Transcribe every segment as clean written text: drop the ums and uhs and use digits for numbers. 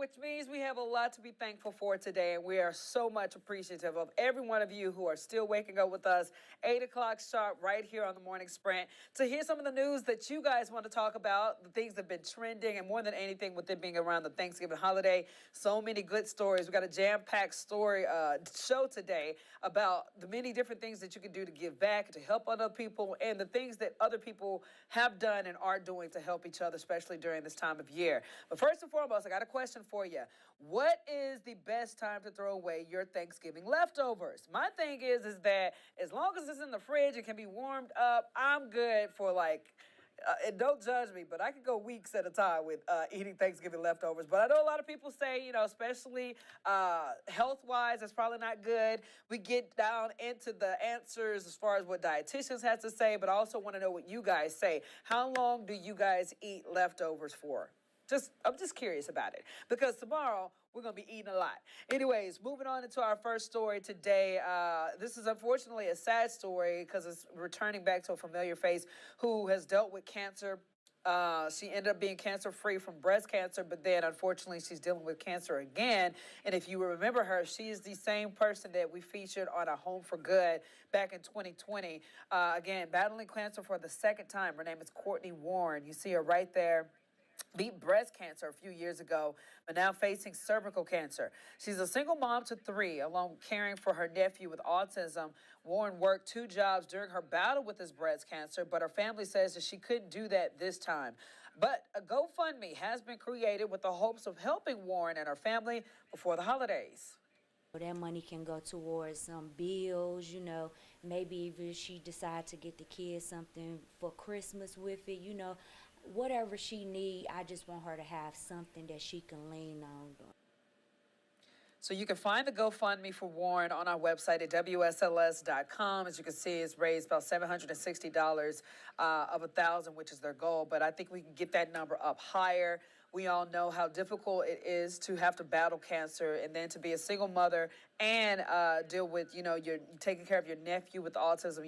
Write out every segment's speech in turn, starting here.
which means we have a lot to be thankful for today, and we are so much appreciative of every one of you who are still waking up with us, 8 o'clock sharp, right here on the Morning Sprint, to hear some of the news that you guys want to talk about, the things that have been trending, and more than anything, with it being around the Thanksgiving holiday, so many good stories. We got a jam-packed story show today about the many different things that you can do to give back, to help other people, and the things that other people have done and are doing to help each other, especially during this time of year. But first and foremost, I got a question for you. What is the best time to throw away your Thanksgiving leftovers? My thing is that as long as it's in the fridge and can be warmed up, I'm good for and don't judge me, but I could go weeks at a time with eating Thanksgiving leftovers. But I know a lot of people say, especially health-wise, that's probably not good. We get down into the answers as far as what dietitians have to say, but I also want to know what you guys say. How long do you guys eat leftovers for? I'm just curious about it, because tomorrow we're going to be eating a lot. Anyways, moving on into our first story today. This is unfortunately a sad story because it's returning back to a familiar face who has dealt with cancer. She ended up being cancer-free from breast cancer, but then unfortunately she's dealing with cancer again. And if you remember her, she is the same person that we featured on A Home for Good back in 2020. Again, battling cancer for the second time. Her name is Courtney Warren. You see her right there. Beat breast cancer a few years ago, but now facing cervical cancer. She's a single mom to three, along with caring for her nephew with autism. Warren worked 2 jobs during her battle with his breast cancer, but her family says that she couldn't do that this time. But a GoFundMe has been created with the hopes of helping Warren and her family before the holidays. That money can go towards some bills, maybe if she decide to get the kids something for Christmas with it, whatever she need. I just want her to have something that she can lean on. So you can find the GoFundMe for Warren on our website at WSLS.com. As you can see, it's raised about $760 of 1,000, which is their goal. But I think we can get that number up higher. We all know how difficult it is to have to battle cancer and then to be a single mother and deal with, you're taking care of your nephew with autism,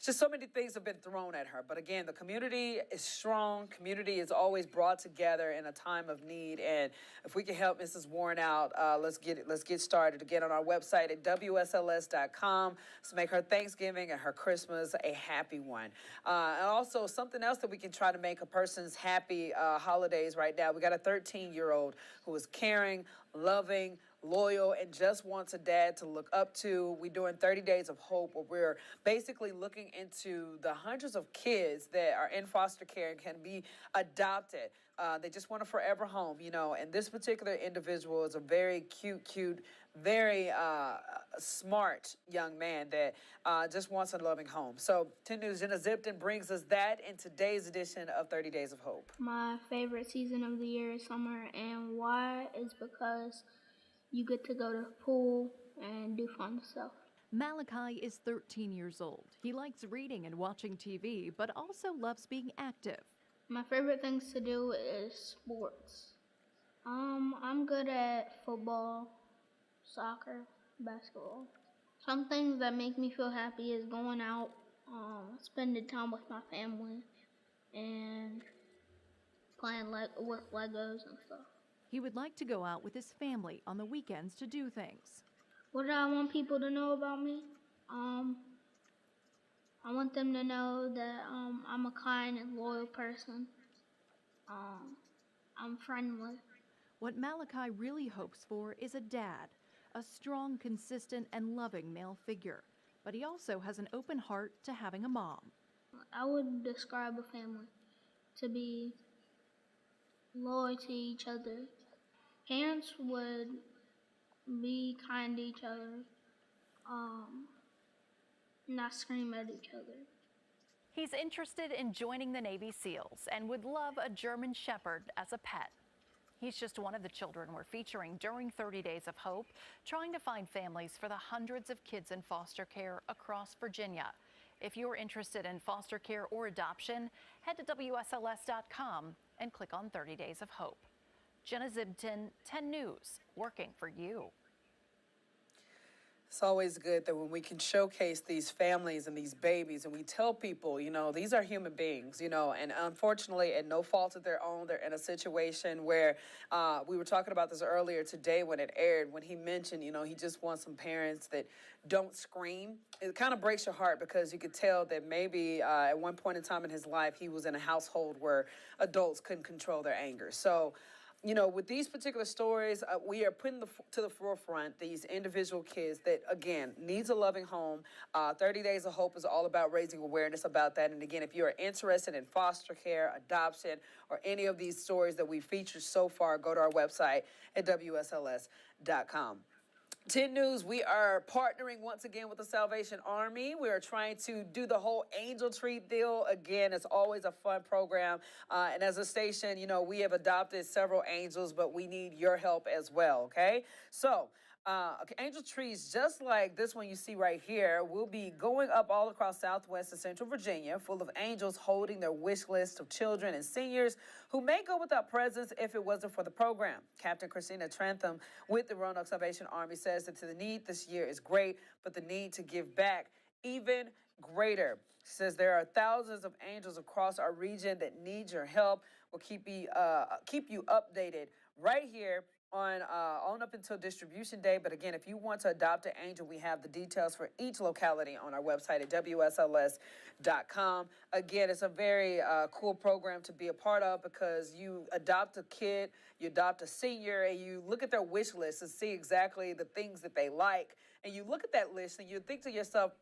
just so many things have been thrown at her. But again, the community is strong. Community is always brought together in a time of need. And if we can help Mrs. Warren out, let's get started. Again, on our website at WSLS.com to make her Thanksgiving and her Christmas a happy one. And also something else that we can try to make a person's happy holidays right now. We got a 13-year-old who is caring, loving, loyal, and just wants a dad to look up to. We're doing 30 Days of Hope, where we're basically looking into the hundreds of kids that are in foster care and can be adopted. They just want a forever home, and this particular individual is a very cute, very smart young man that just wants a loving home. So 10 News' Jenna Zipton brings us that in today's edition of 30 Days of Hope. My favorite season of the year is summer, and why is because you get to go to the pool and do fun stuff. Malachi is 13 years old. He likes reading and watching TV, but also loves being active. My favorite things to do is sports. I'm good at football, soccer, basketball. Some things that make me feel happy is going out, spending time with my family, and playing with Legos and stuff. He would like to go out with his family on the weekends to do things. What do I want people to know about me? I want them to know that I'm a kind and loyal person. I'm friendly. What Malachi really hopes for is a dad, a strong, consistent, and loving male figure. But he also has an open heart to having a mom. I would describe a family to be loyal to each other. Parents would be kind to each other, not scream at each other. He's interested in joining the Navy SEALs and would love a German Shepherd as a pet. He's just one of the children we're featuring during 30 Days of Hope, trying to find families for the hundreds of kids in foster care across Virginia. If you're interested in foster care or adoption, head to WSLS.com and click on 30 Days of Hope. Jenna Zibton, 10 News, working for you. It's always good that when we can showcase these families and these babies and we tell people, these are human beings, and unfortunately, at no fault of their own, they're in a situation where we were talking about this earlier today when it aired, when he mentioned, he just wants some parents that don't scream. It kind of breaks your heart because you could tell that maybe at one point in time in his life, he was in a household where adults couldn't control their anger. So, with these particular stories, we are putting to the forefront these individual kids that, again, needs a loving home. 30 Days of Hope is all about raising awareness about that. And again, if you are interested in foster care, adoption, or any of these stories that we featured so far, go to our website at WSLS.com. 10 News, we are partnering once again with the Salvation Army. We are trying to do the whole Angel Tree deal. Again, it's always a fun program. And as a station, we have adopted several angels, but we need your help as well, okay? So, angel trees just like this one you see right here will be going up all across Southwest and Central Virginia, full of angels holding their wish list of children and seniors who may go without presents if it wasn't for the program. Captain Christina Trantham with the Roanoke Salvation Army says that the need this year is great, but the need to give back even greater. She says there are thousands of angels across our region that need your help. We'll keep you updated right here on up until distribution day. But again, if you want to adopt an angel, we have the details for each locality on our website at WSLS.com. Again, it's a very cool program to be a part of because you adopt a kid, you adopt a senior, and you look at their wish list and see exactly the things that they like. And you look at that list and you think to yourself,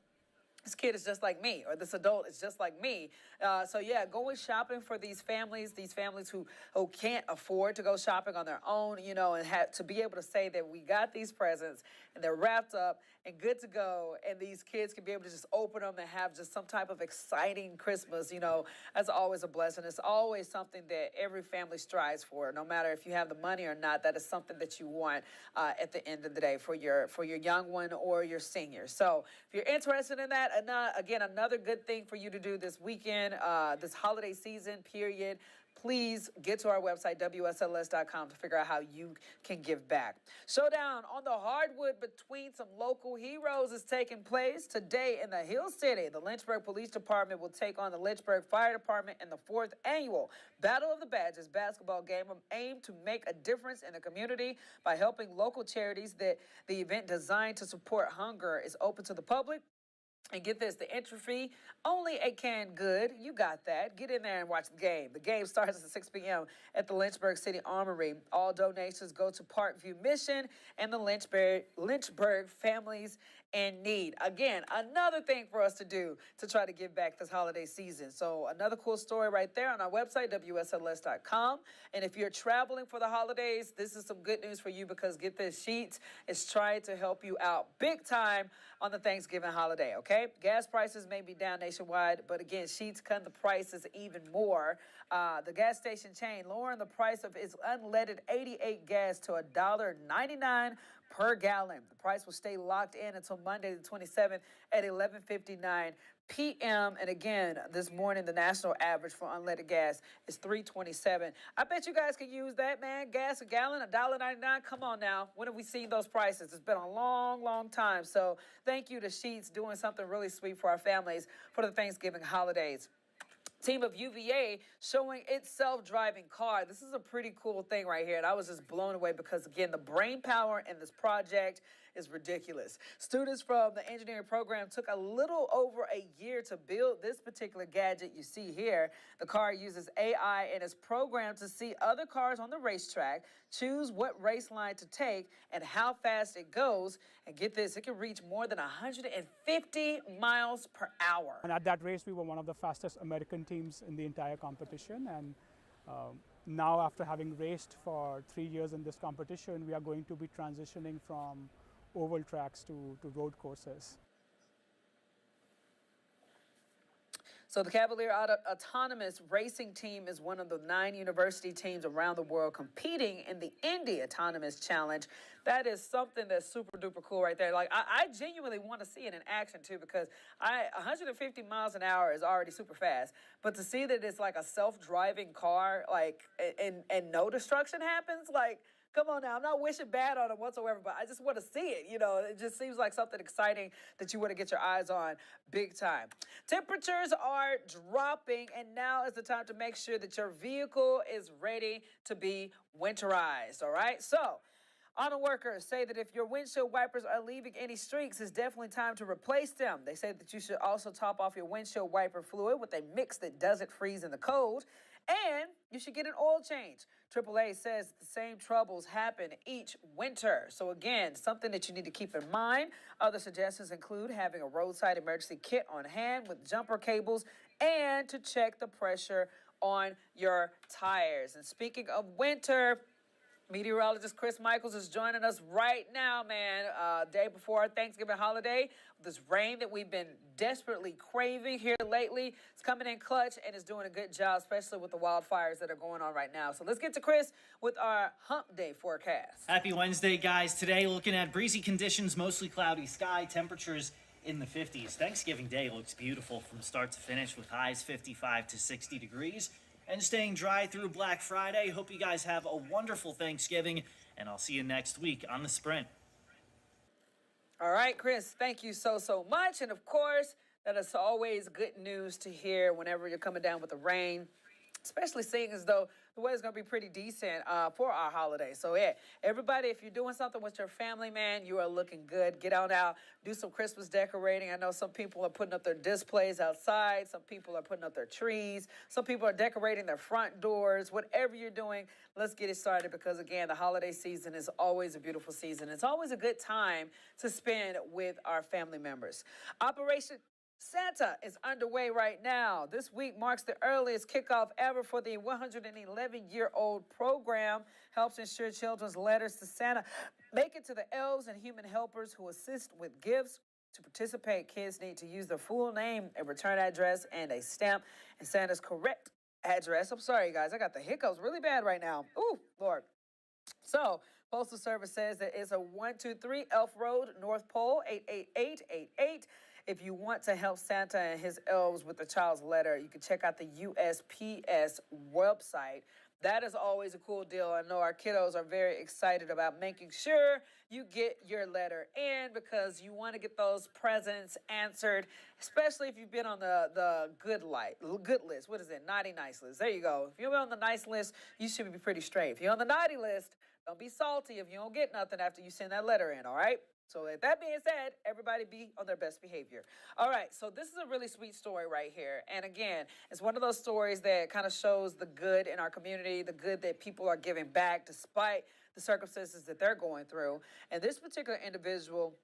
this kid is just like me, or this adult is just like me. So yeah, going shopping for these families who can't afford to go shopping on their own, and have to be able to say that we got these presents and they're wrapped up and good to go, and these kids can be able to just open them and have just some type of exciting Christmas, that's always a blessing. It's always something that every family strives for, no matter if you have the money or not. That is something that you want at the end of the day for your young one or your senior. So if you're interested in that, again, another good thing for you to do this weekend, this holiday season period, please get to our website, WSLS.com, to figure out how you can give back. Showdown on the hardwood between some local heroes is taking place today in the Hill City. The Lynchburg Police Department will take on the Lynchburg Fire Department in the 4th annual Battle of the Badges basketball game aimed to make a difference in the community by helping local charities. That the event designed to support hunger is open to the public. And get this, the entry fee, only a can good. You got that. Get in there and watch the game. The game starts at 6 p.m. at the Lynchburg City Armory. All donations go to Parkview Mission and the Lynchburg Families in Need. Again, another thing for us to do to try to give back this holiday season. So another cool story right there on our website, WSLS.com. And if you're traveling for the holidays, this is some good news for you because get this, Sheetz is trying to help you out big time on the Thanksgiving holiday, okay? Gas prices may be down nationwide, but again, Sheetz cut the prices even more. The gas station chain lowering the price of its unleaded 88 gas to $1.99 per gallon. The price will stay locked in until Monday the 27th at 11:59 p.m. And again, this morning, the national average for unleaded gas is $3.27. I bet you guys can use that, man. Gas a gallon, $1.99. Come on now. When have we seen those prices? It's been a long, long time. So thank you to Sheetz doing something really sweet for our families for the Thanksgiving holidays. Team of UVA showing its self-driving car. This is a pretty cool thing right here, and I was just blown away because, again, the brain power in this project is ridiculous. Students from the engineering program took a little over a year to build this particular gadget you see here. The car uses AI and is programmed to see other cars on the racetrack, choose what race line to take, and how fast it goes. And get this, it can reach more than 150 miles per hour. And at that race, we were one of the fastest American teams in the entire competition. And now, after having raced for 3 years in this competition, we are going to be transitioning from oval tracks to road courses. So the Cavalier Autonomous Racing Team is one of the 9 university teams around the world competing in the Indy Autonomous Challenge. That is something that's super duper cool right there. Like, I genuinely want to see it in action too, because 150 miles an hour is already super fast. but to see that it's like a self-driving car, like, and no destruction happens, like, come on now, I'm not wishing bad on them whatsoever, but I just want to see it. You know, it just seems like something exciting that you want to get your eyes on big time. Temperatures are dropping, and now is the time to make sure that your vehicle is ready to be winterized. All right, so auto workers say that if your windshield wipers are leaving any streaks, it's definitely time to replace them. They say that you should also top off your windshield wiper fluid with a mix that doesn't freeze in the cold, and you should get an oil change. AAA says the same troubles happen each winter. So again, something that you need to keep in mind. Other suggestions include having a roadside emergency kit on hand with jumper cables and to check the pressure on your tires. And speaking of winter, meteorologist Chris Michaels is joining us right now, man. Day before our Thanksgiving holiday. This rain that we've been desperately craving here lately. It's coming in clutch and is doing a good job, especially with the wildfires that are going on right now. So let's get to Chris with our hump day forecast. Happy Wednesday, guys. Today, looking at breezy conditions, mostly cloudy sky, temperatures in the 50s. Thanksgiving Day looks beautiful from start to finish with highs 55 to 60 degrees. And staying dry through Black Friday. Hope you guys have a wonderful Thanksgiving, and I'll see you next week on The Sprint. All right, Chris, thank you so much. And of course, that is always good news to hear whenever you're coming down with the rain, especially seeing as though the weather's going to be pretty decent for our holiday. So, yeah, everybody, if you're doing something with your family, man, you are looking good. Get on out, do some Christmas decorating. I know some people are putting up their displays outside. Some people are putting up their trees. Some people are decorating their front doors. Whatever you're doing, let's get it started because, again, the holiday season is always a beautiful season. It's always a good time to spend with our family members. Operation Santa is underway right now. This week marks the earliest kickoff ever for the 111-year-old program. Helps ensure children's letters to Santa make it to the elves and human helpers who assist with gifts. To participate, kids need to use their full name, a return address, and a stamp, and Santa's correct address. I'm sorry, guys. I got the hiccups really bad right now. Ooh, Lord. So, Postal Service says that it's a 123 Elf Road, North Pole, 88888. If you want to help Santa and his elves with the child's letter, you can check out the USPS website. That is always a cool deal. I know our kiddos are very excited about making sure you get your letter in because you want to get those presents answered, especially if you've been on the good list. What is it? Naughty, nice list. There you go. If you're on the nice list, you should be pretty straight. If you're on the naughty list, don't be salty if you don't get nothing after you send that letter in, all right? So with that being said, everybody be on their best behavior. All right, so this is a really sweet story right here. And again, it's one of those stories that kind of shows the good in our community, the good that people are giving back despite the circumstances that they're going through. And this particular individual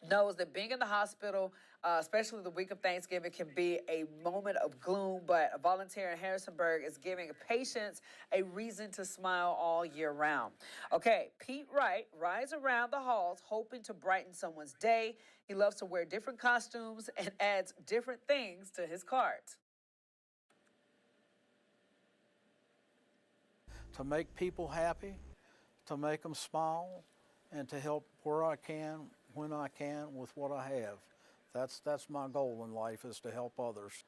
knows that being in the hospital, especially the week of Thanksgiving, can be a moment of gloom, but a volunteer in Harrisonburg is giving patients a reason to smile all year round. Okay, Pete Wright rides around the halls hoping to brighten someone's day. He loves to wear different costumes and adds different things to his cards. To make people happy, to make them smile, and to help where I can, when I can, with what I have. That's my goal in life, is to help others.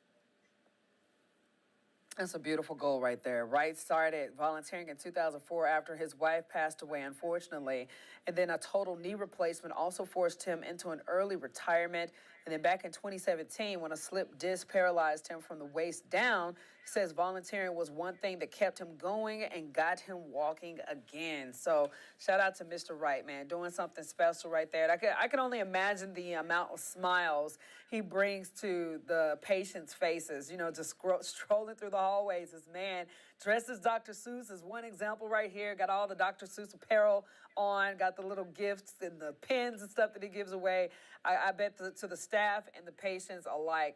That's a beautiful goal right there. Wright started volunteering in 2004 after his wife passed away, unfortunately. And then a total knee replacement also forced him into an early retirement. And then back in 2017, when a slip disc paralyzed him from the waist down, he says volunteering was one thing that kept him going and got him walking again. So shout out to Mr. Wright, man, doing something special right there. And I can only imagine the amount of smiles he brings to the patients' faces, you know, just strolling through the hallways. This man dressed as Dr. Seuss is one example right here. Got all the Dr. Seuss apparel on, got the little gifts and the pins and stuff that he gives away. I bet to the staff and the patients alike,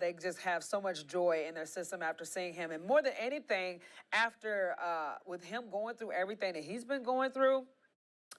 they just have so much joy in their system after seeing him. And more than anything, after with him going through everything that he's been going through,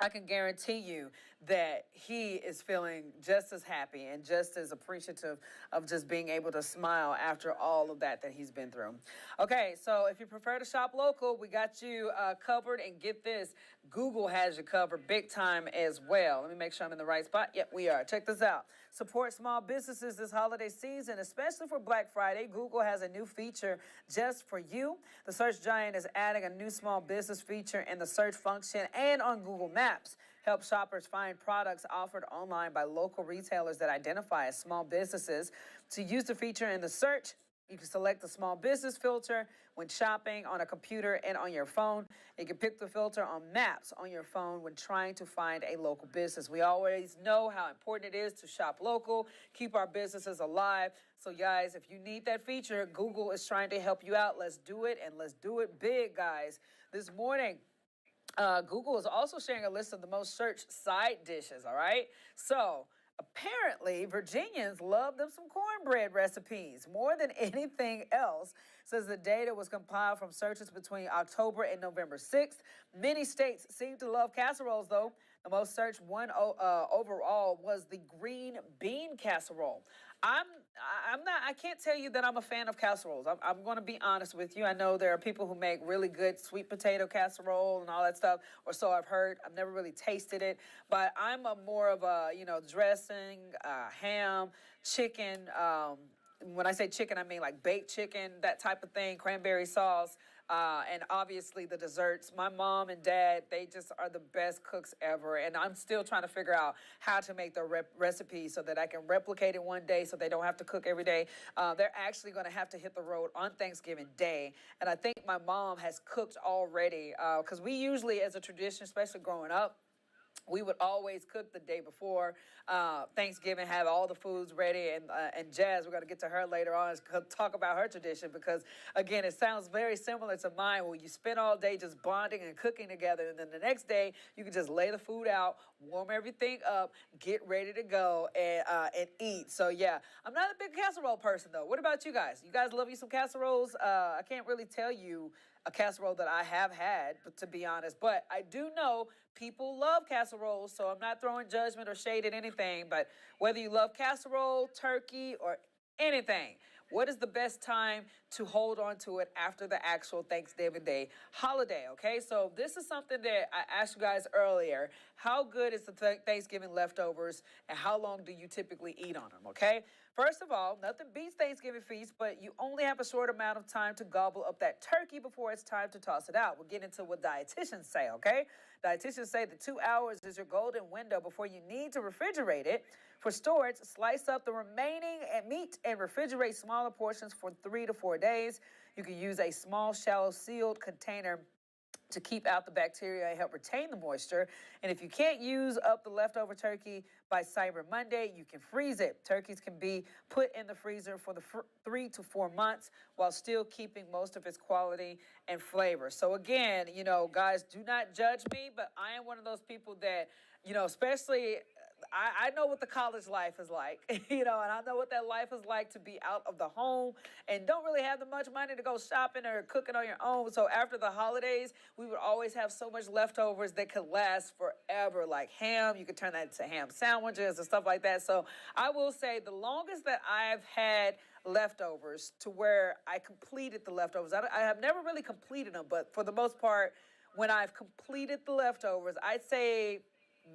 I can guarantee you that he is feeling just as happy and just as appreciative of just being able to smile after all of that he's been through. Okay, so if you prefer to shop local, we got you covered. And get this, Google has you covered big time as well. Let me make sure I'm in the right spot. Yep, we are. Check this out. Support small businesses this holiday season, especially for Black Friday. Google has a new feature just for you. The search giant is adding a new small business feature in the search function and on Google Maps. Help shoppers find products offered online by local retailers that identify as small businesses. To use the feature in the search, you can select the small business filter when shopping on a computer and on your phone. You can pick the filter on Maps on your phone when trying to find a local business. We always know how important it is to shop local, keep our businesses alive. So, guys, if you need that feature, Google is trying to help you out. Let's do it, and let's do it big, guys. This morning, Google is also sharing a list of the most searched side dishes, all right? So, apparently, Virginians love them some cornbread recipes more than anything else, says the data was compiled from searches between October and November 6th. Many states seem to love casseroles, though. The most searched one overall was the green bean casserole. I can't tell you that I'm a fan of casseroles. I'm going to be honest with you. I know there are people who make really good sweet potato casserole and all that stuff, or so I've heard. I've never really tasted it, but I'm more of a, dressing, ham, chicken. When I say chicken, I mean like baked chicken, that type of thing, cranberry sauce. And obviously the desserts. My mom and dad, they just are the best cooks ever. And I'm still trying to figure out how to make the recipe so that I can replicate it one day so they don't have to cook every day. They're actually going to have to hit the road on Thanksgiving Day. And I think my mom has cooked already because we usually, as a tradition, especially growing up, we would always cook the day before Thanksgiving, have all the foods ready, and Jazz, we're going to get to her later on, talk about her tradition because, again, it sounds very similar to mine where you spend all day just bonding and cooking together, and then the next day you can just lay the food out, warm everything up, get ready to go, and eat. So, yeah, I'm not a big casserole person, though. What about you guys? You guys love you some casseroles? I can't really tell you a casserole that I have had, but to be honest, but I do know people love casseroles, so I'm not throwing judgment or shade at anything, but whether you love casserole, turkey, or anything, what is the best time to hold on to it after the actual Thanksgiving Day holiday, okay? So this is something that I asked you guys earlier. How good is the Thanksgiving leftovers, and how long do you typically eat on them, okay? First of all, nothing beats Thanksgiving feast, but you only have a short amount of time to gobble up that turkey before it's time to toss it out. We'll get into what dietitians say, okay? Dietitians say that 2 hours is your golden window before you need to refrigerate it. For storage, slice up the remaining meat and refrigerate smaller portions for 3 to 4 days. You can use a small, shallow sealed container to keep out the bacteria and help retain the moisture. And if you can't use up the leftover turkey by Cyber Monday, you can freeze it. Turkeys can be put in the freezer for the 3 to 4 months while still keeping most of its quality and flavor. So again, guys, do not judge me, but I am one of those people that, especially I know what the college life is like, and I know what that life is like to be out of the home and don't really have the much money to go shopping or cooking on your own. So after the holidays, we would always have so much leftovers that could last forever, like ham. You could turn that into ham sandwiches and stuff like that. So I will say the longest that I've had leftovers to where I completed the leftovers, I have never really completed them, but for the most part, when I've completed the leftovers, I'd say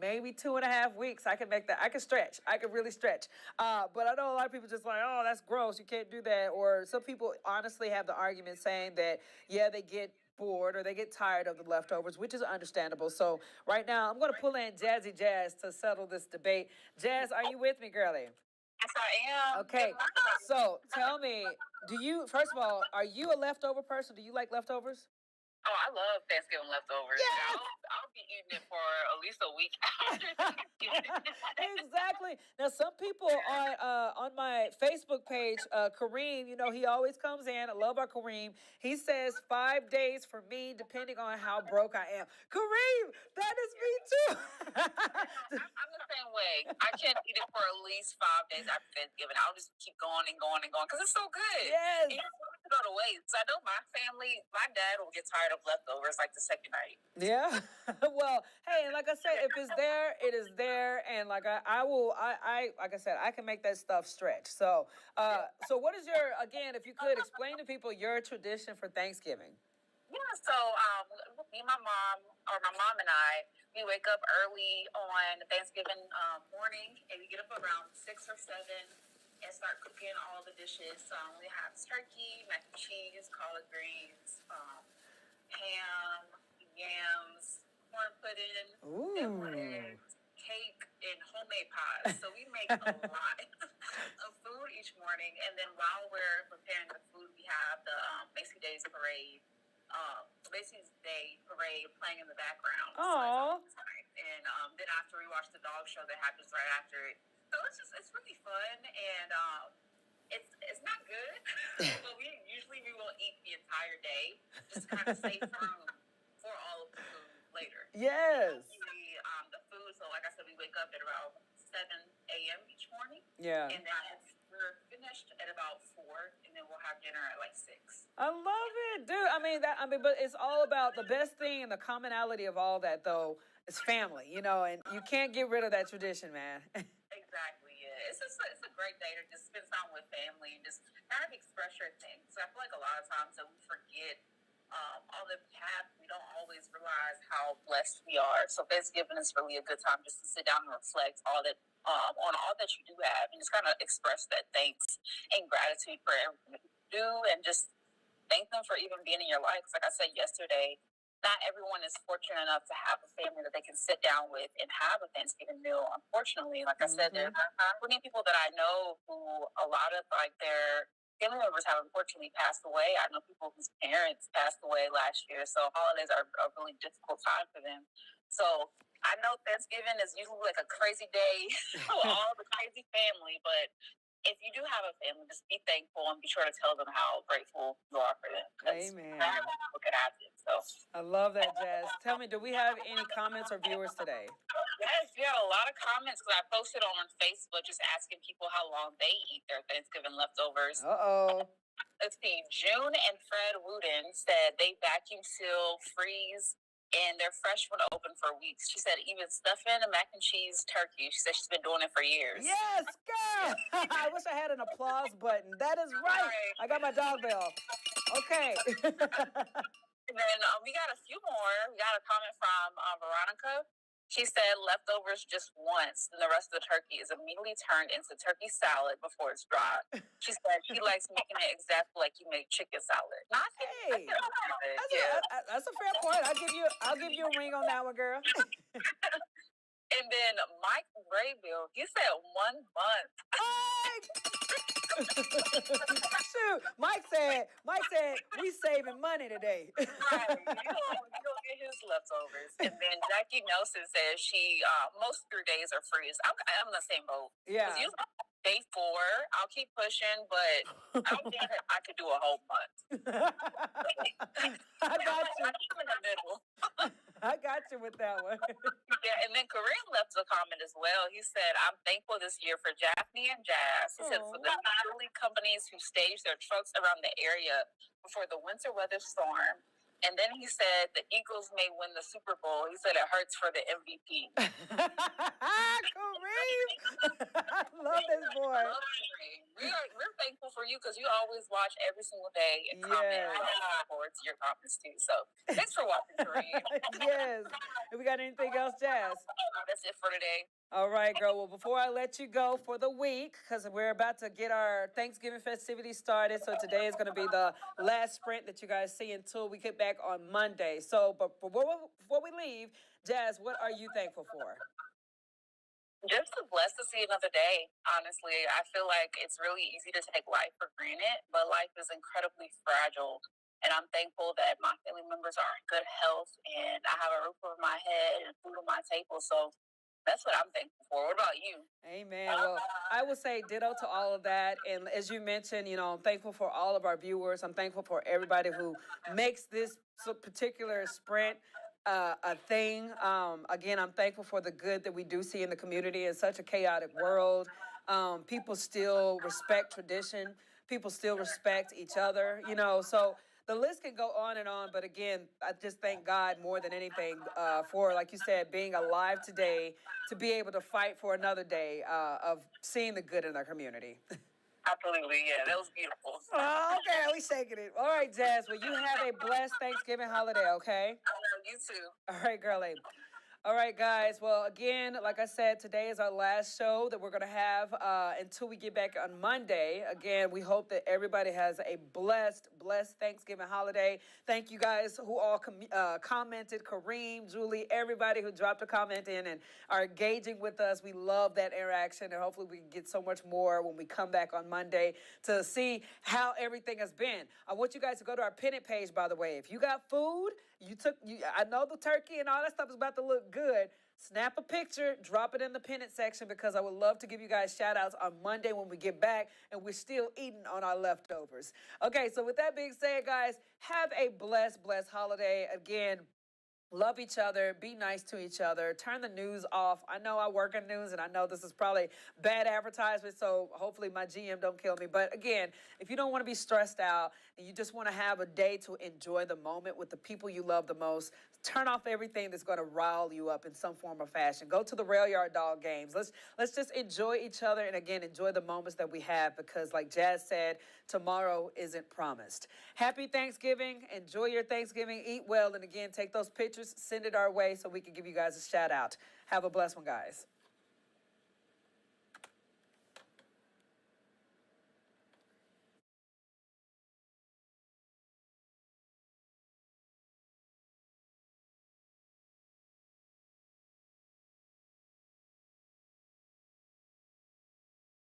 maybe 2.5 weeks. I can make that. I can stretch. I can really stretch. But I know a lot of people just like, oh, that's gross. You can't do that. Or some people honestly have the argument saying that, yeah, they get bored or they get tired of the leftovers, which is understandable. So right now, I'm going to pull in Jazzy Jazz to settle this debate. Jazz, are you with me, girlie? Yes, I am. Okay. So tell me, first of all, are you a leftover person? Do you like leftovers? Oh, I love Thanksgiving leftovers. Yes! I'll be eating it for at least a week after Thanksgiving. Exactly. Now, some people on my Facebook page, Kareem, he always comes in. I love our Kareem. He says 5 days for me, depending on how broke I am. Kareem, that is me too. I'm the same way. I can't eat it for at least 5 days after Thanksgiving. I'll just keep going and going and going because it's so good. Yes. You don't want it to go to ways. I know my family, my dad will get tired of leftovers like the second night. Yeah. Well, hey, and like I said, if it's there, it is there, and like like I said, I can make that stuff stretch. So, so what is your again? If you could explain to people your tradition for Thanksgiving. Yeah, so me and my mom and I, we wake up early on Thanksgiving morning, and we get up around 6 or 7 and start cooking all the dishes. We have turkey, mac and cheese, collard greens, ham, yams, corn pudding, deviled eggs, cake, and homemade pies. So we make a lot of food each morning, and then while we're preparing the food, we have the Macy's Days Parade. Macy's Day Parade playing in the background. Aww. So and then after we watch the dog show that happens right after it. So it's really fun, and it's not good, but we will eat the entire day just to kind of save room for all of the food later. Yes. The food. So like I said, we wake up at about 7 a.m. each morning. Yeah. And then we're finished at about 4, and then we'll have dinner at like 6. I love it, dude. But it's all about the best thing and the commonality of all that, though, is family, and you can't get rid of that tradition, man. Exactly, yeah. It's a great day to just spend time with family and just kind of express your things. So I feel like a lot of times that we forget all that we have. We don't always realize how blessed we are. So Thanksgiving is really a good time just to sit down and reflect on all that you do have, and just kind of express that thanks and gratitude for everything that you do, and just thank them for even being in your life. 'Cause like I said yesterday, not everyone is fortunate enough to have a family that they can sit down with and have a Thanksgiving meal. Unfortunately, like I said, there are plenty of people that I know who a lot of their family members have unfortunately passed away. I know people whose parents passed away last year, so holidays are a really difficult time for them. So I know Thanksgiving is usually like a crazy day with all the crazy family, but if you do have a family, just be thankful and be sure to tell them how grateful you are for them. Amen. People can happen. So I love that, Jazz. Tell me, do we have any comments or viewers today? yes, we had a lot of comments because I posted on Facebook just asking people how long they eat their Thanksgiving leftovers. Uh-oh. Let's see. June and Fred Wooden said they vacuum seal, freeze, and they're fresh when open for weeks. She said even stuffing a mac and cheese turkey. She said she's been doing it for years. Yes, girl. I wish I had an applause button. That is right. I got my dog bell. Okay. And then we got a few more. We got a comment from Veronica. She said leftovers just once, and the rest of the turkey is immediately turned into turkey salad before it's dry. She said she likes making it exactly like you make chicken salad. Hey, Yeah. that's a fair point. I'll give you a ring on that one, girl. And then Mike Raybill, he said 1 month. Shoot, Mike said, we saving money today. Right. You don't get his leftovers. And then Jackie Nelson says she, most of her days are freeze. I'm in the same boat. Yeah. Usually day 4, I'll keep pushing, but I don't think that I could do a whole month. I got you. I'm in the middle. I got you with that one. Yeah, and then Kareem left a comment as well. He said, I'm thankful this year for Daphne and Jazz. He said, for the utility companies who stage their trucks around the area before the winter weather storm. And then he said the Eagles may win the Super Bowl. He said it hurts for the MVP. Kareem! I love this boy. We're thankful for you because you always watch every single day and comment. Yes. I look forward to your comments too. So thanks for watching, Kareem. Yes. We got anything else, Jazz? That's it for today. All right, girl. Well, before I let you go for the week, because we're about to get our Thanksgiving festivities started, so today is going to be the last sprint that you guys see until we get back on Monday. So, but before we leave, Jazz, what are you thankful for? Just blessed to see another day, honestly. I feel like it's really easy to take life for granted, but life is incredibly fragile. And I'm thankful that my family members are in good health and I have a roof over my head and food on my table. So that's what I'm thankful for. What about you? Amen. Well, I would say ditto to all of that. And as you mentioned, I'm thankful for all of our viewers. I'm thankful for everybody who makes this particular sprint a thing. Again, I'm thankful for the good that we do see in the community. In such a chaotic world, people still respect tradition. people still respect each other, you know. So the list can go on, but again, I just thank God more than anything for, like you said, being alive today to be able to fight for another day of seeing the good in our community. Absolutely, yeah, that was beautiful. Oh, okay, we shaking it. All right, Jazz. Well, you have a blessed Thanksgiving holiday, okay? You too. All right, girlie. All right, guys. Well, again, like I said, today is our last show that we're going to have until we get back on Monday. Again, we hope that everybody has a blessed Thanksgiving holiday. Thank you guys who all commented, Kareem, Julie, everybody who dropped a comment in and are engaging with us. We love that interaction, and hopefully we can get so much more when we come back on Monday to see how everything has been. I want you guys to go to our pennant page, by the way. If you got food, I know the turkey and all that stuff is about to look good. Snap a picture, drop it in the pennant section because I would love to give you guys shout outs on Monday when we get back and we're still eating on our leftovers. Okay, so with that being said, guys, have a blessed holiday. Again, love each other, be nice to each other, turn the news off. I know I work in news and I know this is probably bad advertisement, so hopefully my GM don't kill me. But again, if you don't want to be stressed out and you just want to have a day to enjoy the moment with the people you love the most, turn off everything that's going to rile you up in some form or fashion. Go to the Rail Yard Dog games. Let's just enjoy each other and again, enjoy the moments that we have because like Jazz said, tomorrow isn't promised. Happy Thanksgiving. Enjoy your Thanksgiving. Eat well. And again, take those pictures, send it our way so we can give you guys a shout out. Have a blessed one, guys.